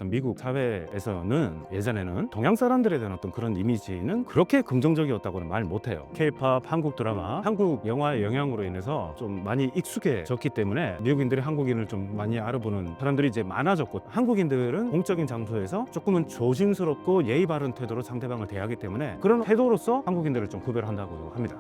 미국 사회에서는 예전에는 동양 사람들에 대한 어떤 그런 이미지는 그렇게 긍정적이었다고는 말 못해요. 케이팝, 한국 드라마, 한국 영화의 영향으로 인해서 좀 많이 익숙해졌기 때문에 미국인들이 한국인을 좀 많이 알아보는 사람들이 이제 많아졌고, 한국인들은 공적인 장소에서 조금은 조심스럽고 예의 바른 태도로 상대방을 대하기 때문에 그런 태도로서 한국인들을 좀 구별한다고 합니다.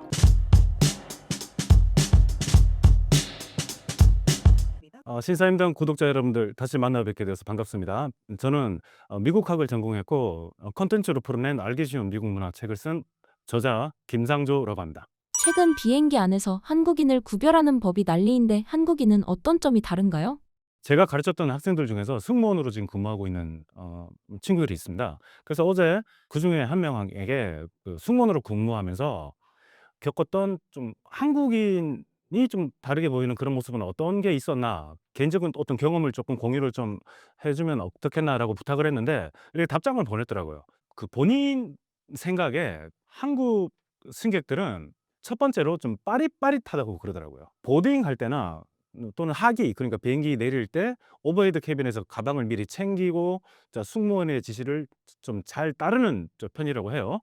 신사임당 구독자 여러분들, 다시 만나 뵙게 되어서 반갑습니다. 저는 미국학을 전공했고 컨텐츠로 풀어낸 알기 쉬운 미국 문화 책을 쓴 저자 김상조라고 합니다. 최근 비행기 안에서 한국인을 구별하는 법이 난리인데 한국인은 어떤 점이 다른가요? 제가 가르쳤던 학생들 중에서 승무원으로 지금 근무하고 있는 친구들이 있습니다. 그래서 어제 그 중에 한 명에게 그 승무원으로 근무하면서 겪었던 좀 한국인이 좀 다르게 보이는 그런 모습은 어떤 게 있었나, 개인적인 어떤 경험을 조금 공유를 좀 해주면 어떻겠나라고 부탁을 했는데, 이렇게 답장을 보냈더라고요. 그 본인 생각에 한국 승객들은 첫 번째로 좀 빠릿빠릿하다고 그러더라고요. 보딩 할 때나 또는 하기, 그러니까 비행기 내릴 때 오버헤드 캐빈에서 가방을 미리 챙기고, 자, 승무원의 지시를 좀 잘 따르는 편이라고 해요.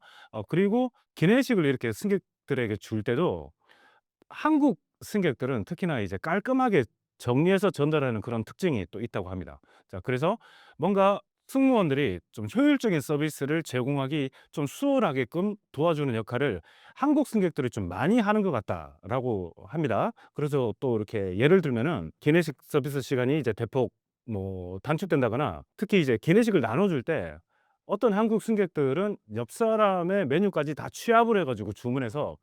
그리고 기내식을 이렇게 승객들에게 줄 때도 한국 승객들은 특히나 이제 깔끔하게 정리해서 전달하는 그런 특징이 또 있다고 합니다. 자, 그래서 뭔가 승무원들이 좀 효율적인 서비스를 제공하기 좀 수월하게끔 도와주는 역할을 한국 승객들이 좀 많이 하는 것 같다라고 합니다. 그래서 또 이렇게 예를 들면은 기내식 서비스 시간이 이제 대폭 단축된다거나, 특히 이제 기내식을 나눠줄 때 어떤 한국 승객들은 옆 사람의 메뉴까지 다 취합을 해가지고 주문해서,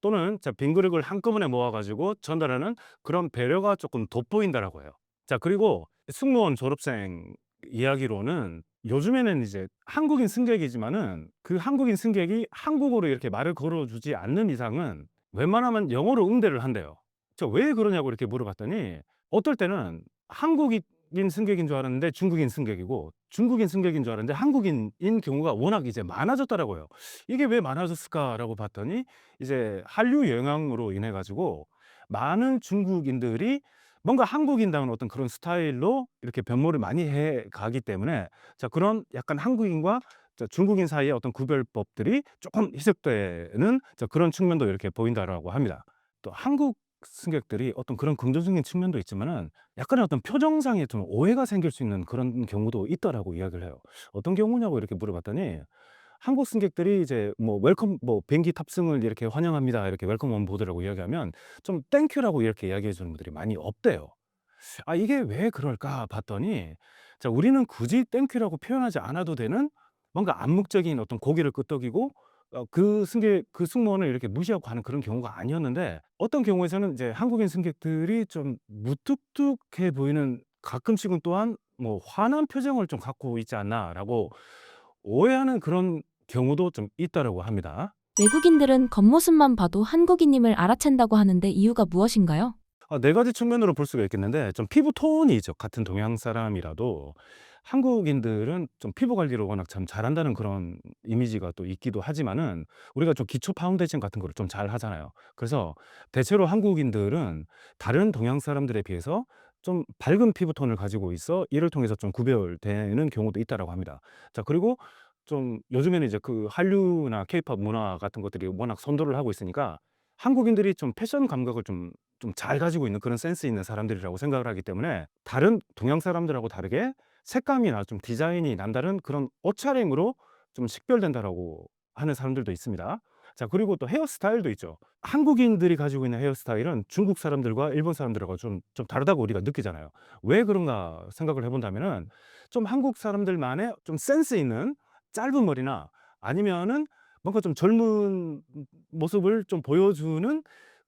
또는 빈 그릇을 한꺼번에 모아 가지고 전달하는 그런 배려가 조금 돋보인다라고 해요. 자, 그리고 승무원 졸업생 이야기로는 요즘에는 이제 한국인 승객이지만은 그 한국인 승객이 한국어로 이렇게 말을 걸어 주지 않는 이상은 웬만하면 영어로 응대를 한대요. 저 왜 그러냐고 이렇게 물어봤더니, 어떨 때는 한국인 승객인 줄 알았는데 중국인 승객이고, 중국인 승객인 줄 알았는데 한국인인 경우가 워낙 이제 많아졌더라고요. 이게 왜 많아졌을까라고 봤더니, 이제 한류 영향으로 인해 가지고 많은 중국인들이 뭔가 한국인다운 어떤 그런 스타일로 이렇게 변모를 많이 해 가기 때문에, 자, 그런 약간 한국인과 중국인 사이의 어떤 구별법들이 조금 희석되는, 자, 그런 측면도 이렇게 보인다라고 합니다. 또 한국 승객들이 어떤 그런 긍정적인 측면도 있지만은 약간의 어떤 표정상에 좀 오해가 생길 수 있는 그런 경우도 있다라고 이야기를 해요. 어떤 경우냐고 이렇게 물어봤더니, 한국 승객들이 이제 웰컴, 비행기 탑승을 이렇게 환영합니다, 이렇게 웰컴 온 보드라고 이야기하면 좀 땡큐라고 이렇게 이야기해 주는 분들이 많이 없대요. 이게 왜 그럴까 봤더니, 자, 우리는 굳이 땡큐라고 표현하지 않아도 되는 뭔가 암묵적인 어떤 고개를 끄덕이고 그 승무원을 이렇게 무시하고 가는 그런 경우가 아니었는데, 어떤 경우에서는 이제 한국인 승객들이 좀 무뚝뚝해 보이는, 가끔씩은 또한 화난 표정을 좀 갖고 있지 않나라고 오해하는 그런 경우도 좀 있다라고 합니다. 외국인들은 겉모습만 봐도 한국인임을 알아챈다고 하는데 이유가 무엇인가요? 네 가지 측면으로 볼 수가 있겠는데, 좀 피부 톤이죠. 같은 동양 사람이라도 한국인들은 좀 피부 관리를 워낙 참 잘한다는 그런 이미지가 또 있기도 하지만은, 우리가 좀 기초 파운데이션 같은 거를 좀 잘 하잖아요. 그래서 대체로 한국인들은 다른 동양 사람들에 비해서 좀 밝은 피부 톤을 가지고 있어 이를 통해서 좀 구별되는 경우도 있다라고 합니다. 자, 그리고 좀 요즘에는 이제 그 한류나 케이팝 문화 같은 것들이 워낙 선도를 하고 있으니까, 한국인들이 좀 패션 감각을 좀 잘 가지고 있는 그런 센스 있는 사람들이라고 생각을 하기 때문에, 다른 동양 사람들하고 다르게 색감이나 좀 디자인이 남다른 그런 옷차림으로 좀 식별된다라고 하는 사람들도 있습니다. 자, 그리고 또 헤어스타일도 있죠. 한국인들이 가지고 있는 헤어스타일은 중국 사람들과 일본 사람들하고 좀 다르다고 우리가 느끼잖아요. 왜 그런가 생각을 해 본다면은, 좀 한국 사람들만의 좀 센스 있는 짧은 머리나, 아니면은 뭔가 좀 젊은 모습을 좀 보여주는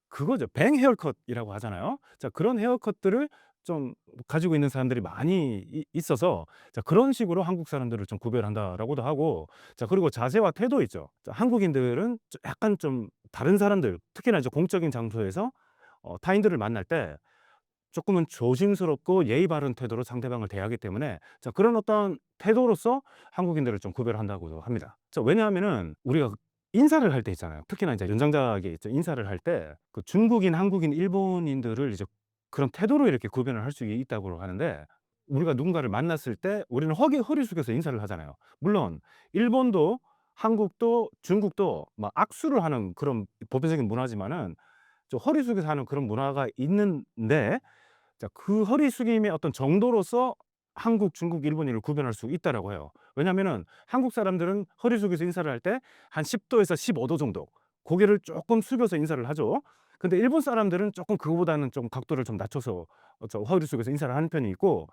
그거죠. 뱅 헤어컷이라고 하잖아요. 자, 그런 헤어컷들을 좀 가지고 있는 사람들이 많이 있어서, 자, 그런 식으로 한국 사람들을 좀 구별한다라고도 하고, 자, 그리고 자세와 태도 있죠. 자, 한국인들은 약간 좀 다른 사람들, 특히나 이제 공적인 장소에서 타인들을 만날 때 조금은 조심스럽고 예의 바른 태도로 상대방을 대하기 때문에, 자, 그런 어떤 태도로서 한국인들을 좀 구별한다고 합니다. 자, 왜냐하면은 우리가 인사를 할 때 있잖아요. 특히나 이제 연장자에게 이제 인사를 할 때 그 중국인, 한국인, 일본인들을 이제 그런 태도로 이렇게 구별을 할 수 있다고 하는데, 우리가 누군가를 만났을 때 우리는 허리 숙여서 인사를 하잖아요. 물론 일본도 한국도 중국도 막 악수를 하는 그런 보편적인 문화지만은 좀 허리 숙여서 하는 그런 문화가 있는데, 자 그 허리 숙임의 어떤 정도로서 한국, 중국, 일본인을 구별할 수 있다라고 해요. 왜냐하면은 한국 사람들은 허리 숙여서 인사를 할 때 한 10 도에서 15도 정도 고개를 쪼끔 숙여서 인사를 하죠. 근데 일본 사람들은 쪼끔 그거보다는 좀 각도를 좀 낮춰서 허리 숙여서 인사를 하는 편이 있고,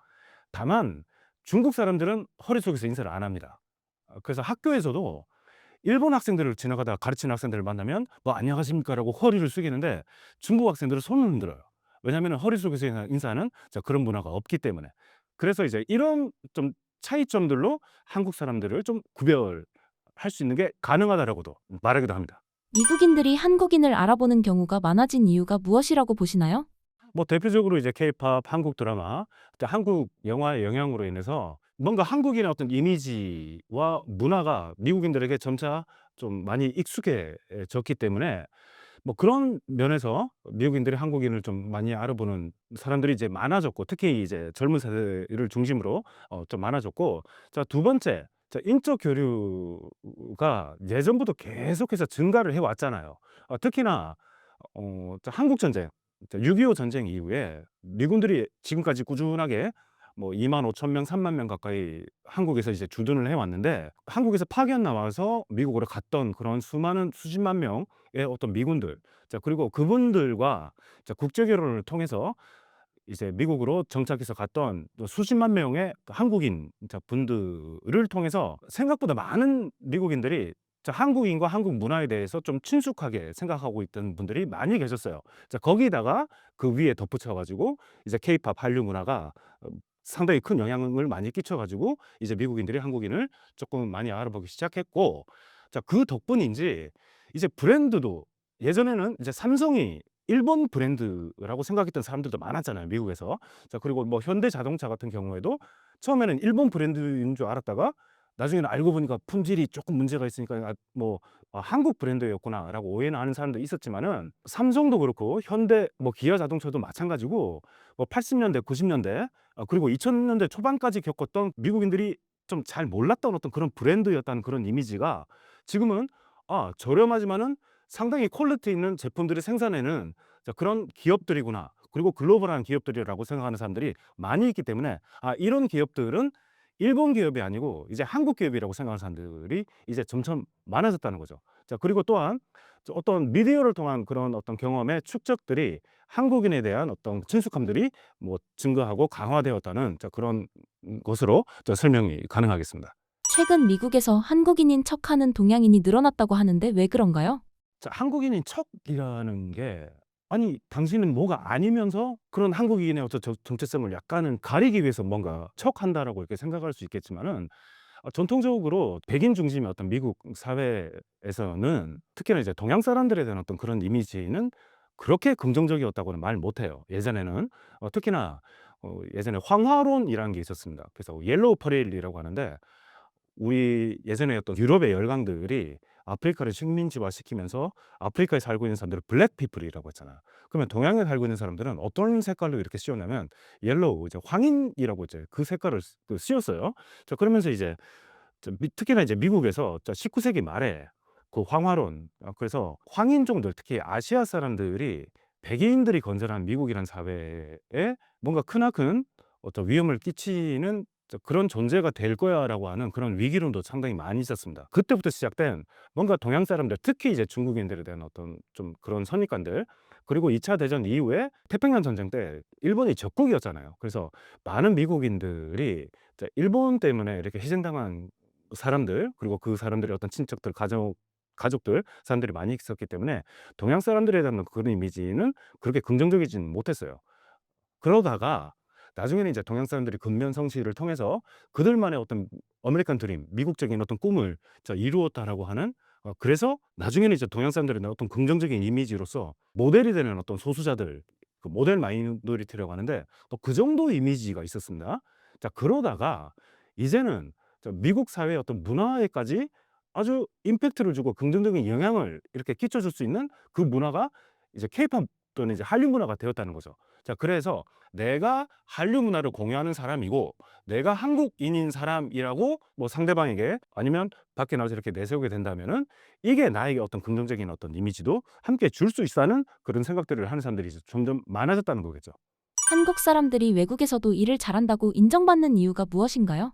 다만 중국 사람들은 허리 숙여서 인사를 안 합니다. 그래서 학교에서도 일본 학생들을 지나가다가 가르치는 학생들을 만나면 뭐 "안녕하십니까."라고 허리를 숙이는데, 중국 학생들은 손을 흔들어요. 왜냐하면은 허리 숙여서 인사하는 그런 문화가 없기 때문에. 그래서 이제 이런 좀 차이점들로 한국 사람들을 좀 구별할 수 있는 게 가능하다라고도 말하기도 합니다. 미국인들이 한국인을 알아보는 경우가 많아진 이유가 무엇이라고 보시나요? 뭐 대표적으로 이제 케이팝, 한국 드라마, 또 한국 영화의 영향으로 인해서 뭔가 한국인의 어떤 이미지와 문화가 미국인들에게 점차 좀 많이 익숙해졌기 때문에, 뭐 그런 면에서 미국인들이 한국인을 좀 많이 알아보는 사람들이 이제 많아졌고, 특히 이제 젊은 세대를 중심으로 좀 많아졌고, 자 두 번째, 자 인적 교류가 예전부터 계속해서 증가를 해 왔잖아요. 특히나 자 한국 전쟁, 자 6.25 전쟁 이후에 미군들이 지금까지 꾸준하게 뭐 25,000명, 3만 명 가까이 한국에서 이제 주둔을 해 왔는데, 한국에서 파견 나와서 미국으로 갔던 그런 수많은 수십만 명의 어떤 미군들, 자 그리고 그분들과 자 국제 결혼을 통해서 이제 미국으로 정착해서 갔던 또 수십만 명의 한국인 자 분들을 통해서 생각보다 많은 미국인들이 자 한국인과 한국 문화에 대해서 좀 친숙하게 생각하고 있던 분들이 많이 계셨어요. 자 거기다가 그 위에 덧붙여 가지고 이제 케이팝 한류 문화가 상당히 큰 영향을 많이 끼쳐 가지고 이제 미국인들이 한국인을 조금 많이 알아보기 시작했고, 자 그 덕분인지 이제 브랜드도, 예전에는 이제 삼성이 일본 브랜드라고 생각했던 사람들도 많았잖아요, 미국에서. 자 그리고 뭐 현대자동차 같은 경우에도 처음에는 일본 브랜드인 줄 알았다가 나중에는 알고 보니까 품질이 조금 문제가 있으니까 '한국 브랜드였구나.'라고 오해는 하는 사람도 있었지만은, 삼성도 그렇고 현대 뭐 기아 자동차도 마찬가지고, 뭐 80 년대 90 년대 그리고 2000 년대 초반까지 겪었던 미국인들이 좀 잘 몰랐던 어떤 그런 브랜드였다는 그런 이미지가 지금은 저렴하지만은 상당히 퀄리티 있는 제품들을 생산해내는 자 그런 기업들이구나. 그리고 글로벌한 기업들이라고 생각하는 사람들이 많이 있기 때문에, 이런 기업들은 일본 기업이 아니고 이제 한국 기업이라고 생각하는 사람들이 이제 점점 많아졌다는 거죠. 자 그리고 또한 어떤 미디어를 통한 그런 어떤 경험의 축적들이 한국인에 대한 어떤 친숙함들이 뭐 증가하고 강화되었다는 자 그런 것으로 설명이 가능하겠습니다. 최근 미국에서 한국인인 척하는 동양인이 늘어났다고 하는데 왜 그런가요? 자 한국인인 척이라는 게, 아니 당신은 뭐가 아니면서 그런 한국인의 어떤 정체성을 약간은 가리기 위해서 뭔가 척한다라고 이렇게 생각할 수 있겠지만은, 전통적으로 백인 중심의 어떤 미국 사회에서는 특히나 이제 동양 사람들에 대한 어떤 그런 이미지는 그렇게 긍정적이었다고는 말 못해요. 예전에는 특히나 예전에 황화론이라는 게 있었습니다. 그래서 옐로우 퍼레일이라고 하는데, 우리 예전에 어떤 유럽의 열강들이 아프리카를 식민지화시키면서 아프리카에 살고 있는 사람들을 블랙 피플이라고 했잖아요. 그러면 동양에 살고 있는 사람들은 어떤 색깔로 이렇게 씌웠냐면 옐로우, 이제 황인이라고 이제 그 색깔을 씌웠어요. 자 그러면서 이제 특히나 이제 미국에서 19세기 말에 그 황화론, 그래서 황인종들, 특히 아시아 사람들이 백인들이 건설한 미국이라는 사회에 뭔가 크나큰 어떤 위험을 끼치는 그런 존재가 될 거야라고 하는 그런 위기론도 상당히 많이 있었습니다. 그때부터 시작된 뭔가 동양 사람들, 특히 이제 중국인들에 대한 어떤 좀 그런 선입관들, 그리고 2차 대전 이후에 태평양 전쟁 때 일본이 적국이었잖아요. 그래서 많은 미국인들이 일본 때문에 이렇게 희생당한 사람들, 그리고 그 사람들의 어떤 친척들, 가족들, 사람들이 많이 있었기 때문에 동양 사람들에 대한 그런 이미지는 그렇게 긍정적이진 못했어요. 그러다가 나중에는 이제 동양 사람들이 근면성시를 통해서 그들만의 어떤 아메리칸 드림, 미국적인 어떤 꿈을 이루었다라고 하는, 그래서 나중에는 이제 동양 사람들의 어떤 긍정적인 이미지로서 모델이 되는 어떤 소수자들, 그 모델 마이너리티라고 하는데, 또 그 정도 이미지가 있었습니다. 자 그러다가 이제는 미국 사회의 어떤 문화에까지 아주 임팩트를 주고 긍정적인 영향을 이렇게 끼쳐줄 수 있는 그 문화가 이제 케이팝 또는 이제 한류 문화가 되었다는 거죠. 자, 그래서 내가 한류 문화를 공유하는 사람이고 내가 한국인인 사람이라고 뭐 상대방에게 아니면 밖에 나와서 이렇게 내세우게 된다면은 이게 나에게 어떤 긍정적인 어떤 이미지도 함께 줄 수 있다는 그런 생각들을 하는 사람들이 이제 점점 많아졌다는 거겠죠. 한국 사람들이 외국에서도 일을 잘한다고 인정받는 이유가 무엇인가요?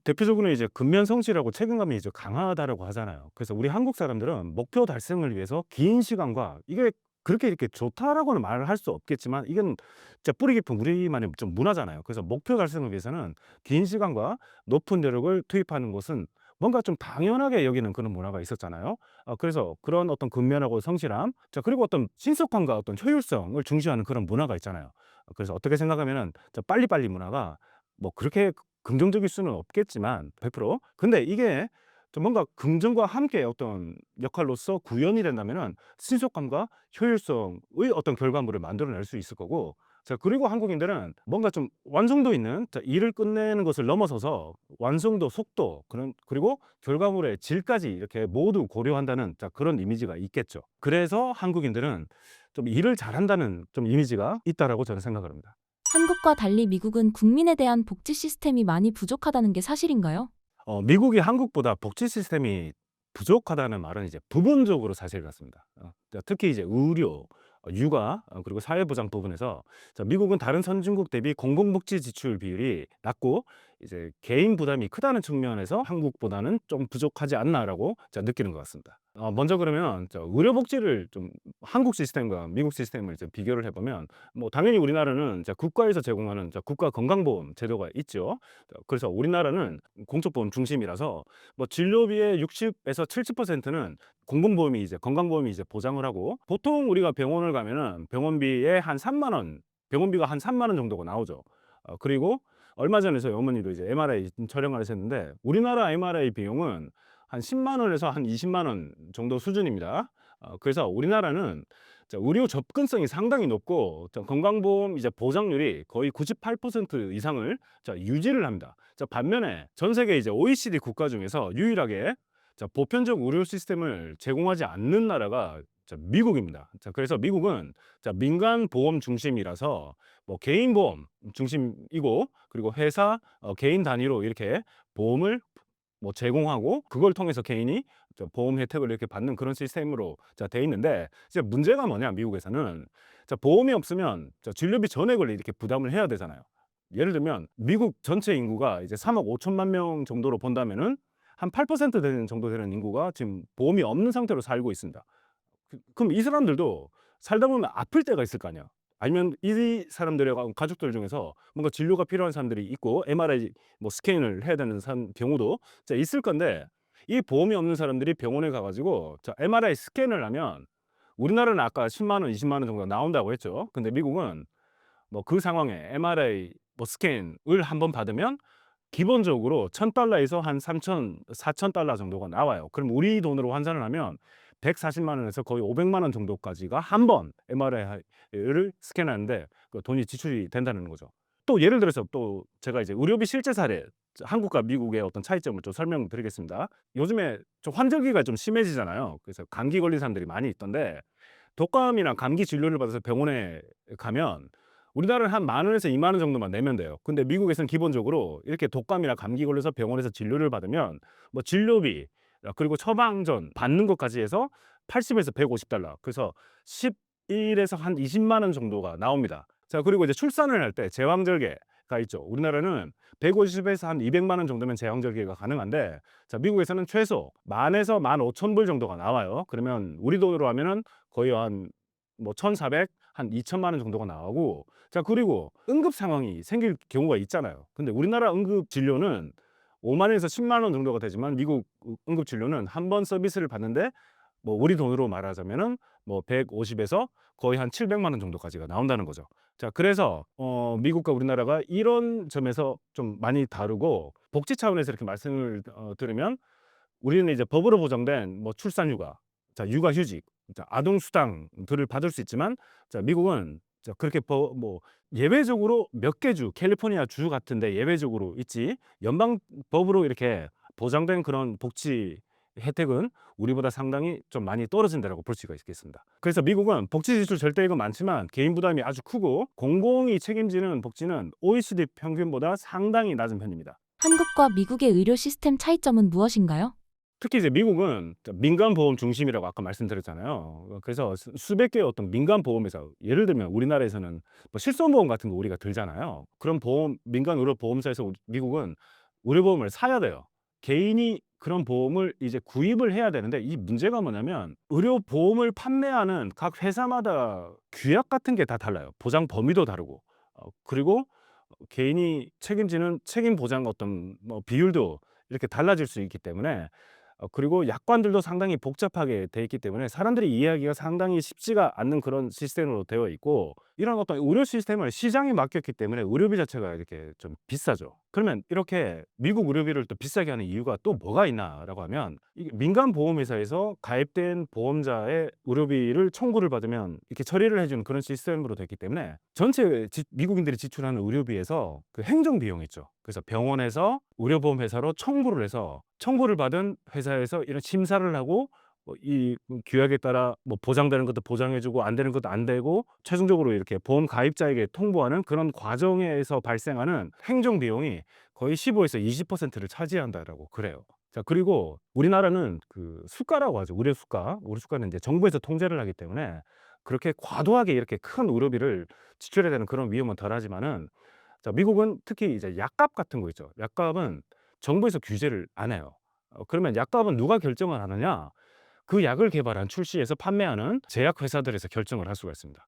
대표적으로는 이제 근면 성실하고 책임감이 이제 강하다라고 하잖아요. 그래서 우리 한국 사람들은 목표 달성을 위해서 긴 시간과 이게 그렇게 이렇게 좋다라고는 말을 할 수 없겠지만 이건 진짜 뿌리 깊은 우리만의 좀 문화잖아요. 그래서 목표 달성을 위해서는 긴 시간과 높은 노력을 투입하는 것은 뭔가 좀 당연하게 여기는 그런 문화가 있었잖아요. 그래서 그런 어떤 근면하고 성실함, 자, 그리고 어떤 신속함과 어떤 효율성을 중시하는 그런 문화가 있잖아요. 그래서 어떻게 생각하면은 저 빨리빨리 문화가 뭐 그렇게 긍정적일 수는 없겠지만 100% 근데 이게 좀 뭔가 긍정과 함께 어떤 역할로서 구현이 된다면은 신속함과 효율성의 어떤 결과물을 만들어낼 수 있을 거고, 자, 그리고 한국인들은 뭔가 좀 완성도 있는, 자, 일을 끝내는 것을 넘어서서 완성도, 속도, 그리고 결과물의 질까지 이렇게 모두 고려한다는, 자, 그런 이미지가 있겠죠. 그래서 한국인들은 좀 일을 잘한다는 좀 이미지가 있다라고 저는 생각을 합니다. 한국과 달리 미국은 국민에 대한 복지 시스템이 많이 부족하다는 게 사실인가요? 미국이 한국보다 복지 시스템이 부족하다는 말은 이제 부분적으로 사실 같습니다. 자, 특히 이제 의료, 육아, 그리고 사회보장 부분에서, 자, 미국은 다른 선진국 대비 공공복지 지출 비율이 낮고 이제 개인 부담이 크다는 측면에서 한국보다는 좀 부족하지 않나라고 자, 느끼는 것 같습니다. 먼저 그러면 의료 복지를 좀 한국 시스템과 미국 시스템을 이제 비교를 해보면, 뭐 당연히 우리나라는 자, 국가에서 제공하는 자, 국가 건강보험 제도가 있죠. 그래서 우리나라는 공적보험 중심이라서 뭐 진료비의 60에서 70%는 공공보험이 이제 건강보험이 이제 보장을 하고, 보통 우리가 병원을 가면은 병원비에 한 3만 원, 병원비가 한 3만 원 정도가 나오죠. 그리고 얼마 전에 저희 어머니도 이제 MRI 촬영을 하셨는데 우리나라 MRI 비용은 한 10만 원에서 한 20만 원 정도 수준입니다. 그래서 우리나라는 자, 의료 접근성이 상당히 높고 자, 건강보험 이제 보장률이 거의 98% 이상을 자, 유지를 합니다. 자, 반면에 전 세계 이제 OECD 국가 중에서 유일하게 자, 보편적 의료 시스템을 제공하지 않는 나라가 자, 미국입니다. 자, 그래서 미국은 자, 민간 보험 중심이라서 뭐 개인 보험 중심이고, 그리고 회사 개인 단위로 이렇게 보험을 뭐 제공하고 그걸 통해서 개인이 보험 혜택을 이렇게 받는 그런 시스템으로 자, 돼 있는데, 이제 문제가 뭐냐, 미국에서는 자, 보험이 없으면 자, 진료비 전액을 이렇게 부담을 해야 되잖아요. 예를 들면 미국 전체 인구가 이제 3억 5천만 명 정도로 본다면은 한 8% 되는 정도 되는 인구가 지금 보험이 없는 상태로 살고 있습니다. 그럼 이 사람들도 살다 보면 아플 때가 있을 거 아니야. 아니면 이 사람들의 가족들 중에서 뭔가 진료가 필요한 사람들이 있고 MRI 뭐 스캔을 해야 되는 경우도 자, 있을 건데, 이 보험이 없는 사람들이 병원에 가가지고 자, MRI 스캔을 하면 우리나라는 아까 10만 원, 20만 원 정도가 나온다고 했죠. 근데 미국은 뭐 그 상황에 MRI 뭐 스캔을 한번 받으면 기본적으로 1,000달러에서 한 3천, 4,000달러 정도가 나와요. 그럼 우리 돈으로 환산을 하면 140만 원에서 거의 500만 원 정도까지가 한 번 MRI를 스캔하는데 그 돈이 지출이 된다는 거죠. 또 예를 들어서 또 제가 이제 의료비 실제 사례, 한국과 미국의 어떤 차이점을 좀 설명드리겠습니다. 요즘에 좀 환절기가 좀 심해지잖아요. 그래서 감기 걸린 사람들이 많이 있던데, 독감이나 감기 진료를 받아서 병원에 가면 우리나라는 한 만 원에서 2만 원 정도만 내면 돼요. 근데 미국에서는 기본적으로 이렇게 독감이나 감기 걸려서 병원에서 진료를 받으면 뭐 진료비 그리고 처방전 받는 것까지 해서 80에서 150달러, 그래서 11에서 한 20만 원 정도가 나옵니다. 자, 그리고 이제 출산을 할 때 제왕절개가 있죠. 우리나라는 150에서 한 200만 원 정도면 제왕절개가 가능한데, 자, 미국에서는 최소 만에서 15,000불 정도가 나와요. 그러면 우리 돈으로 하면은 거의 한 뭐 1,400, 한 2천만 원 정도가 나오고, 자, 그리고 응급 상황이 생길 경우가 있잖아요. 근데 우리나라 응급 진료는 5만 원에서 10만 원 정도가 되지만 미국 응급 진료는 한 번 서비스를 받는데 뭐 우리 돈으로 말하자면은 뭐 150에서 거의 한 700만 원 정도까지가 나온다는 거죠. 자, 그래서 미국과 우리나라가 이런 점에서 좀 많이 다르고, 복지 차원에서 이렇게 말씀을 들으면 우리는 이제 법으로 보장된 뭐 출산휴가, 자, 육아휴직, 자, 아동수당들을 받을 수 있지만, 자, 미국은 자, 그렇게 뭐 예외적으로 몇 개 주, 캘리포니아 주 같은데 예외적으로 있지, 연방 법으로 이렇게 보장된 그런 복지 혜택은 우리보다 상당히 좀 많이 떨어진다라고 볼 수가 있겠습니다. 그래서 미국은 복지 지출 절대액은 많지만 개인 부담이 아주 크고 공공이 책임지는 복지는 OECD 평균보다 상당히 낮은 편입니다. 한국과 미국의 의료 시스템 차이점은 무엇인가요? 특히 이제 미국은 민간 보험 중심이라고 아까 말씀드렸잖아요. 그래서 수백 개의 어떤 민간 보험회사, 예를 들면 우리나라에서는 뭐 실손보험 같은 거 우리가 들잖아요. 그런 보험, 민간 의료 보험사에서 미국은 의료보험을 사야 돼요. 개인이 그런 보험을 이제 구입을 해야 되는데, 이 문제가 뭐냐면 의료보험을 판매하는 각 회사마다 규약 같은 게 다 달라요. 보장 범위도 다르고, 그리고 개인이 책임지는 책임 보장 어떤 뭐 비율도 이렇게 달라질 수 있기 때문에, 그리고 약관들도 상당히 복잡하게 돼 있기 때문에 사람들이 이해하기가 상당히 쉽지가 않는 그런 시스템으로 되어 있고, 이런 어떤 의료 시스템을 시장에 맡겼기 때문에 의료비 자체가 이렇게 좀 비싸죠. 그러면 이렇게 미국 의료비를 또 비싸게 하는 이유가 또 뭐가 있나라고 하면, 이게 민간 보험회사에서 가입된 보험자의 의료비를 청구를 받으면 이렇게 처리를 해주는 그런 시스템으로 됐기 때문에 전체 미국인들이 지출하는 의료비에서 그 행정 비용 있죠. 그래서 병원에서 의료보험회사로 청구를 해서 청구를 받은 회사에서 이런 심사를 하고, 이 규약에 따라 뭐 보장되는 것도 보장해주고 안 되는 것도 안 되고, 최종적으로 이렇게 보험 가입자에게 통보하는 그런 과정에서 발생하는 행정 비용이 거의 15에서 20%를 차지한다라고 그래요. 자, 그리고 우리나라는 그 수가라고 하죠. 의료 수가. 우리 수가는 이제 정부에서 통제를 하기 때문에 그렇게 과도하게 이렇게 큰 의료비를 지출해야 되는 그런 위험은 덜하지만은, 자, 미국은 특히 이제 약값 같은 거 있죠. 약값은 정부에서 규제를 안 해요. 그러면 약값은 누가 결정을 하느냐? 그 약을 개발한 출시해서 판매하는 제약 회사들에서 결정을 할 수가 있습니다.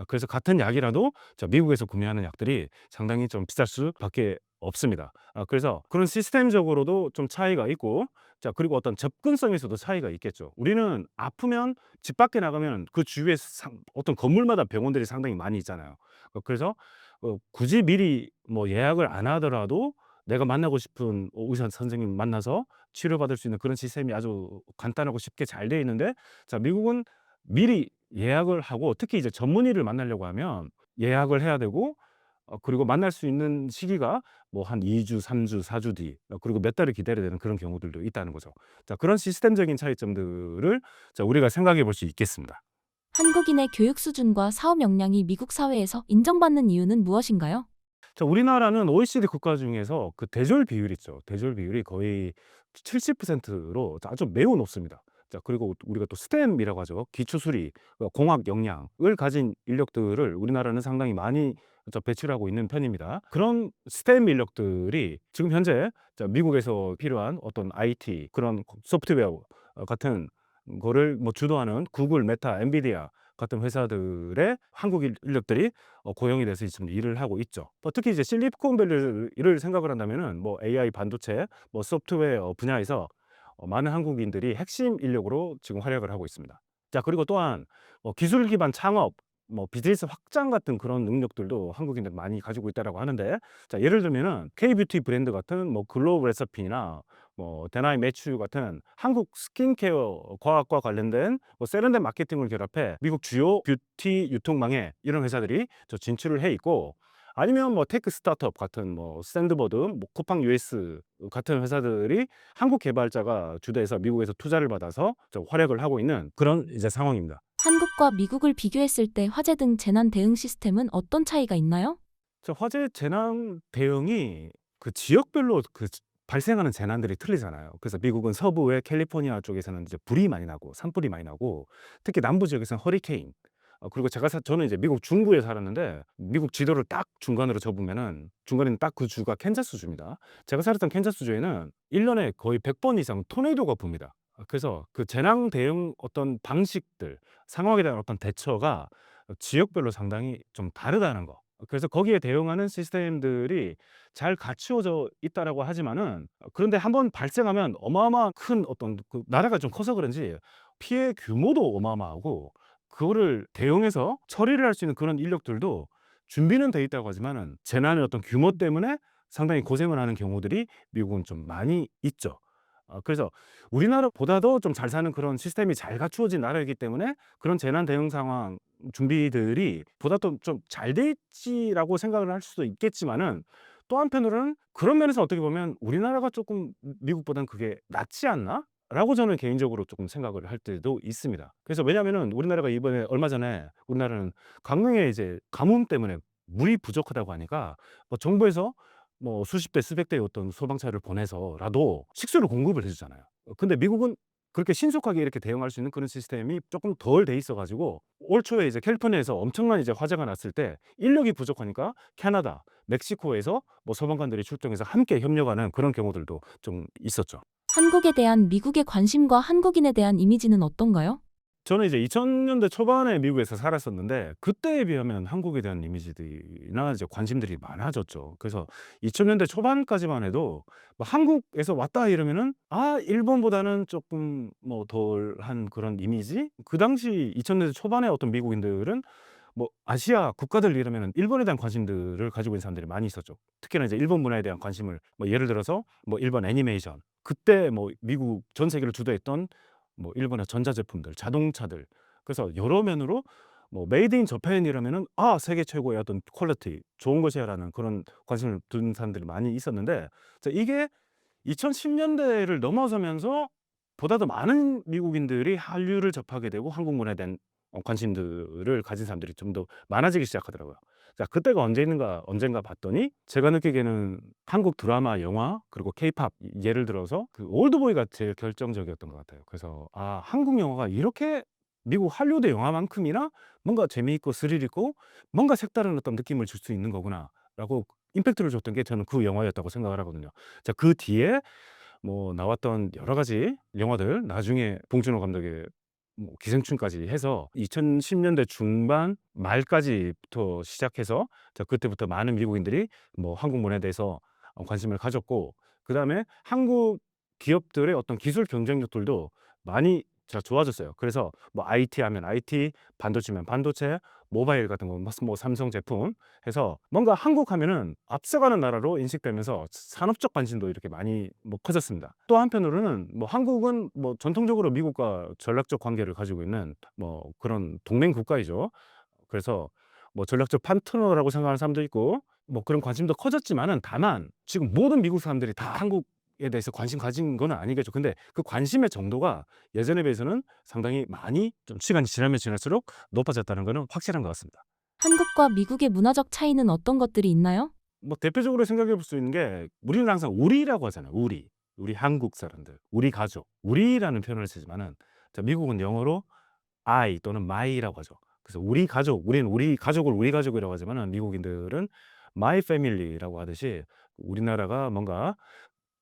그래서 같은 약이라도 미국에서 구매하는 약들이 상당히 좀 비쌀 수밖에 없습니다. 그래서 그런 시스템적으로도 좀 차이가 있고, 자, 그리고 어떤 접근성에서도 차이가 있겠죠. 우리는 아프면 집 밖에 나가면 그 주위에 어떤 건물마다 병원들이 상당히 많이 있잖아요. 그래서 굳이 미리 뭐 예약을 안 하더라도 내가 만나고 싶은 의사 선생님 만나서 치료받을 수 있는 그런 시스템이 아주 간단하고 쉽게 잘 돼 있는데, 자, 미국은 미리 예약을 하고, 특히 이제 전문의를 만나려고 하면 예약을 해야 되고, 그리고 만날 수 있는 시기가 뭐 한 2 주, 3 주, 4주 뒤, 그리고 몇 달을 기다려야 되는 그런 경우들도 있다는 거죠. 자, 그런 시스템적인 차이점들을 자 우리가 생각해 볼 수 있겠습니다. 한국인의 교육 수준과 사업 역량이 미국 사회에서 인정받는 이유는 무엇인가요? 자, 우리나라는 OECD 국가 중에서 그 대졸 비율이 있죠. 대졸 비율이 거의 70%로 아주 매우 높습니다. 자, 그리고 우리가 또 STEM이라고 하죠. 기초수리, 공학 역량을 가진 인력들을 우리나라는 상당히 많이 배치를 하고 있는 편입니다. 그런 STEM 인력들이 지금 현재 미국에서 필요한 어떤 IT, 그런 소프트웨어 같은 거를 뭐 주도하는 구글, 메타, 엔비디아 같은 회사들의 한국 인력들이 고용이 돼서 지금 일을 하고 있죠. 특히 이제 실리콘밸리를 생각을 한다면은 뭐 AI 반도체, 뭐 소프트웨어 분야에서 많은 한국인들이 핵심 인력으로 지금 활약을 하고 있습니다. 자, 그리고 또한 기술 기반 창업, 뭐 비즈니스 확장 같은 그런 능력들도 한국인들 많이 가지고 있다라고 하는데, 자, 예를 들면은 K뷰티 브랜드 같은 뭐 글로우 레시피나 뭐 데나이 매튜 같은 한국 스킨케어 과학과 관련된 뭐 세련된 마케팅을 결합해 미국 주요 뷰티 유통망에 이런 회사들이 진출을 해 있고, 아니면 뭐 테크 스타트업 같은 뭐 샌드버드, 뭐 쿠팡 US 같은 회사들이 한국 개발자가 주도해서 미국에서 투자를 받아서 활약을 하고 있는 그런 이제 상황입니다. 한국과 미국을 비교했을 때 화재 등 재난 대응 시스템은 어떤 차이가 있나요? 화재 재난 대응이 그 지역별로 발생하는 재난들이 틀리잖아요. 그래서 미국은 서부의 캘리포니아 쪽에서는 이제 불이 많이 나고 산불이 많이 나고, 특히 남부 지역에서는 허리케인, 그리고 저는 이제 미국 중부에 살았는데, 미국 지도를 딱 중간으로 접으면은 중간에 있는 딱 그 주가 캔자스 주입니다. 제가 살았던 캔자스 주에는 1 년에 거의 100번 이상 토네이도가 붑니다. 그래서 그 재난 대응 어떤 방식들, 상황에 대한 어떤 대처가 지역별로 상당히 좀 다르다는 거. 그래서 거기에 대응하는 시스템들이 잘 갖추어져 있다라고 하지만은, 그런데 한번 발생하면 어마어마한 큰 어떤 그 나라가 좀 커서 그런지 피해 규모도 어마어마하고, 그거를 대응해서 처리를 할 수 있는 그런 인력들도 준비는 돼 있다고 하지만은 재난의 어떤 규모 때문에 상당히 고생을 하는 경우들이 미국은 좀 많이 있죠. 그래서 우리나라보다도 좀 잘 사는 그런 시스템이 잘 갖추어진 나라이기 때문에 그런 재난 대응 상황 준비들이 보다 또 좀 잘 돼 있지라고 생각을 할 수도 있겠지만은, 또 한편으로는 그런 면에서 어떻게 보면 '우리나라가 조금 미국보다는 그게 낫지 않나?' 라고 저는 개인적으로 조금 생각을 할 때도 있습니다. 그래서 왜냐하면은 우리나라가 이번에 얼마 전에 우리나라는 강릉에 이제 가뭄 때문에 물이 부족하다고 하니까 뭐 정부에서 뭐 수십 대 수백 대의 어떤 소방차를 보내서라도 식수를 공급을 해 주잖아요. 근데 미국은 그렇게 신속하게 이렇게 대응할 수 있는 그런 시스템이 조금 덜 돼 있어 가지고 올 초에 이제 캘리포니아에서 엄청난 이제 화재가 났을 때 인력이 부족하니까 캐나다, 멕시코에서 뭐 소방관들이 출동해서 함께 협력하는 그런 경우들도 좀 있었죠. 한국에 대한 미국의 관심과 한국인에 대한 이미지는 어떤가요? 저는 이제 2000년대 초반에 미국에서 살았었는데 그때에 비하면 한국에 대한 이미지들이나 이제 관심들이 많아졌죠. 그래서 2000년대 초반까지만 해도 뭐 한국에서 왔다 이러면은 일본보다는 조금 뭐 덜한 그런 이미지? 그 당시 2000년대 초반에 어떤 미국인들은 뭐 아시아 국가들 이러면은 일본에 대한 관심들을 가지고 있는 사람들이 많이 있었죠. 특히나 이제 일본 문화에 대한 관심을 뭐 예를 들어서 뭐 일본 애니메이션, 그때 뭐 미국 전 세계를 주도했던 뭐 일본의 전자제품들, 자동차들. 그래서 여러 면으로 뭐 메이드 인 저팬이라면은 세계 최고의 어떤 퀄리티, 좋은 것이야라는 그런 관심을 둔 사람들이 많이 있었는데, 자 이게 2010년대를 넘어서면서 보다 더 많은 미국인들이 한류를 접하게 되고 한국 문화에 대한 관심들을 가진 사람들이 좀 더 많아지기 시작하더라고요. 자 그때가 언젠가 봤더니 제가 느끼기에는 한국 드라마, 영화 그리고 케이팝, 예를 들어서 그 올드보이가 제일 결정적이었던 것 같아요. 그래서 한국 영화가 이렇게 미국 할리우드 영화만큼이나 뭔가 재미있고 스릴 있고 뭔가 색다른 어떤 느낌을 줄 수 있는 거구나라고 임팩트를 줬던 게 저는 그 영화였다고 생각을 하거든요. 자 그 뒤에 뭐 나왔던 여러 가지 영화들, 나중에 봉준호 감독의 뭐 기생충까지 해서 2010년대 중반 말까지부터 시작해서 자 그때부터 많은 미국인들이 뭐 한국 문화에 대해서 관심을 가졌고, 그다음에 한국 기업들의 어떤 기술 경쟁력들도 많이 좋아졌어요. 그래서 뭐 IT 하면 IT, 반도체면 반도체, 모바일 같은 거 뭐 삼성 제품 해서 뭔가 한국 하면은 앞서가는 나라로 인식되면서 산업적 관심도 이렇게 많이 뭐 커졌습니다. 또 한편으로는 뭐 한국은 뭐 전통적으로 미국과 전략적 관계를 가지고 있는 뭐 그런 동맹 국가이죠. 그래서 뭐 전략적 파트너라고 생각하는 사람도 있고 뭐 그런 관심도 커졌지만은, 다만 지금 모든 미국 사람들이 다 한국에 대해서 관심 가진 건 아니겠죠. 근데 그 관심의 정도가 예전에 비해서는 상당히 많이 좀 시간이 지나면 지날수록 높아졌다는 거는 확실한 것 같습니다. 한국과 미국의 문화적 차이는 어떤 것들이 있나요? 뭐 대표적으로 생각해 볼 수 있는 게, 우리는 항상 우리라고 하잖아요. 우리 한국 사람들, 우리 가족, 우리라는 표현을 쓰지만은 자 미국은 영어로 I 또는 my라고 하죠. 그래서 우리 가족, 우리는 우리 가족을 우리 가족이라고 하지만은 미국인들은 my family라고 하듯이 우리나라가 뭔가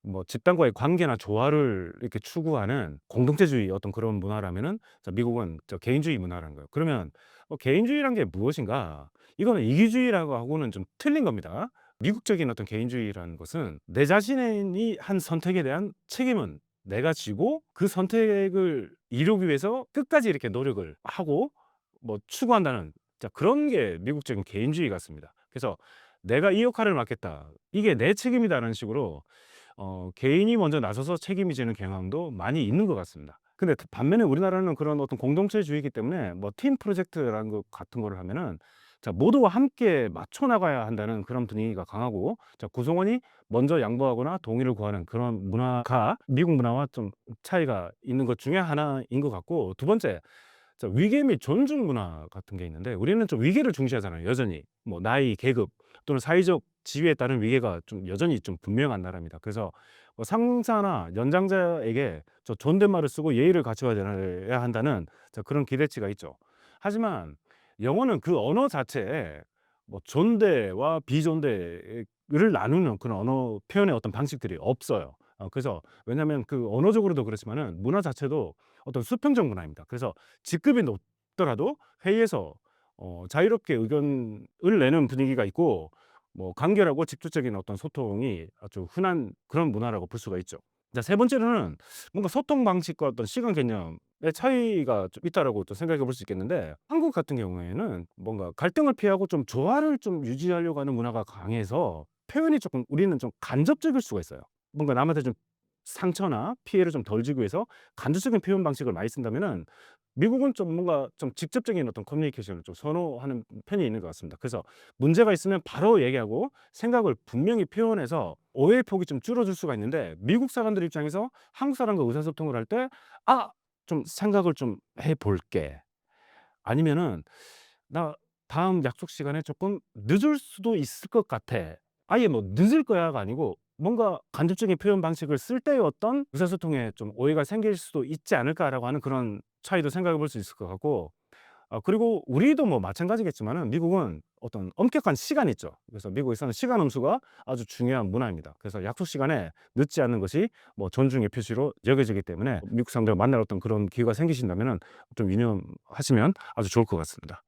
뭐 집단과의 관계나 조화를 이렇게 추구하는 공동체주의 어떤 그런 문화라면은 자 미국은 개인주의 문화라는 거예요. 그러면 개인주의란 게 무엇인가? 이거는 이기주의라고 하고는 좀 틀린 겁니다. 미국적인 어떤 개인주의라는 것은 내 자신이 한 선택에 대한 책임은 내가 지고 그 선택을 이루기 위해서 끝까지 이렇게 노력을 하고 뭐 추구한다는, 자 그런 게 미국적인 개인주의 같습니다. 그래서 '내가 이 역할을 맡겠다. 이게 내 책임이다.'라는 식으로 개인이 먼저 나서서 책임이 지는 경향도 많이 있는 것 같습니다. 근데 반면에 우리나라는 그런 어떤 공동체주의이기 때문에 뭐 팀 프로젝트라는 것 같은 거를 하면은 자 모두가 함께 맞춰 나가야 한다는 그런 분위기가 강하고, 자 구성원이 먼저 양보하거나 동의를 구하는 그런 문화가 미국 문화와 좀 차이가 있는 것 중에 하나인 것 같고, 두 번째 자 위계 및 존중 문화 같은 게 있는데, 우리는 좀 위계를 중시하잖아요. 여전히 뭐 나이, 계급 또는 사회적 지위에 따른 위계가 좀 여전히 좀 분명한 나라입니다. 그래서 뭐 상사나 연장자에게 존댓말을 쓰고 예의를 갖춰야 한다는 자 그런 기대치가 있죠. 하지만 영어는 그 언어 자체에 뭐 존대와 비존대를 나누는 그런 언어 표현의 어떤 방식들이 없어요. 그래서 왜냐하면 그 언어적으로도 그렇지만은 문화 자체도 어떤 수평적 문화입니다. 그래서 직급이 높더라도 회의에서 자유롭게 의견을 내는 분위기가 있고 뭐 간결하고 직접적인 어떤 소통이 아주 흔한 그런 문화라고 볼 수가 있죠. 자 세 번째로는 뭔가 소통 방식과 어떤 시간 개념의 차이가 좀 있다라고 또 생각해 볼 수 있겠는데, 한국 같은 경우에는 뭔가 갈등을 피하고 좀 조화를 좀 유지하려고 하는 문화가 강해서 표현이 조금 우리는 좀 간접적일 수가 있어요. 뭔가 남한테 좀 상처나 피해를 좀 덜 주기 위해서 간접적인 표현 방식을 많이 쓴다면은 미국은 좀 뭔가 좀 직접적인 어떤 커뮤니케이션을 좀 선호하는 편이 있는 것 같습니다. 그래서 문제가 있으면 바로 얘기하고 생각을 분명히 표현해서 오해의 폭이 좀 줄어들 수가 있는데, 미국 사람들 입장에서 한국 사람과 의사소통을 할 때 '아 좀 생각을 좀 해 볼게.' 아니면은 '나 다음 약속 시간에 조금 늦을 수도 있을 것 같아.' 아예 뭐 '늦을 거야.'가 아니고 뭔가 간접적인 표현 방식을 쓸 때의 어떤 의사소통에 좀 오해가 생길 수도 있지 않을까라고 하는 그런 차이도 생각해 볼 수 있을 것 같고, 그리고 우리도 뭐 마찬가지겠지만은 미국은 어떤 엄격한 시간이 있죠. 그래서 미국에서는 시간 음수가 아주 중요한 문화입니다. 그래서 약속 시간에 늦지 않는 것이 뭐 존중의 표시로 여겨지기 때문에 미국 사람들과 만날 어떤 그런 기회가 생기신다면은 좀 유념하시면 아주 좋을 것 같습니다.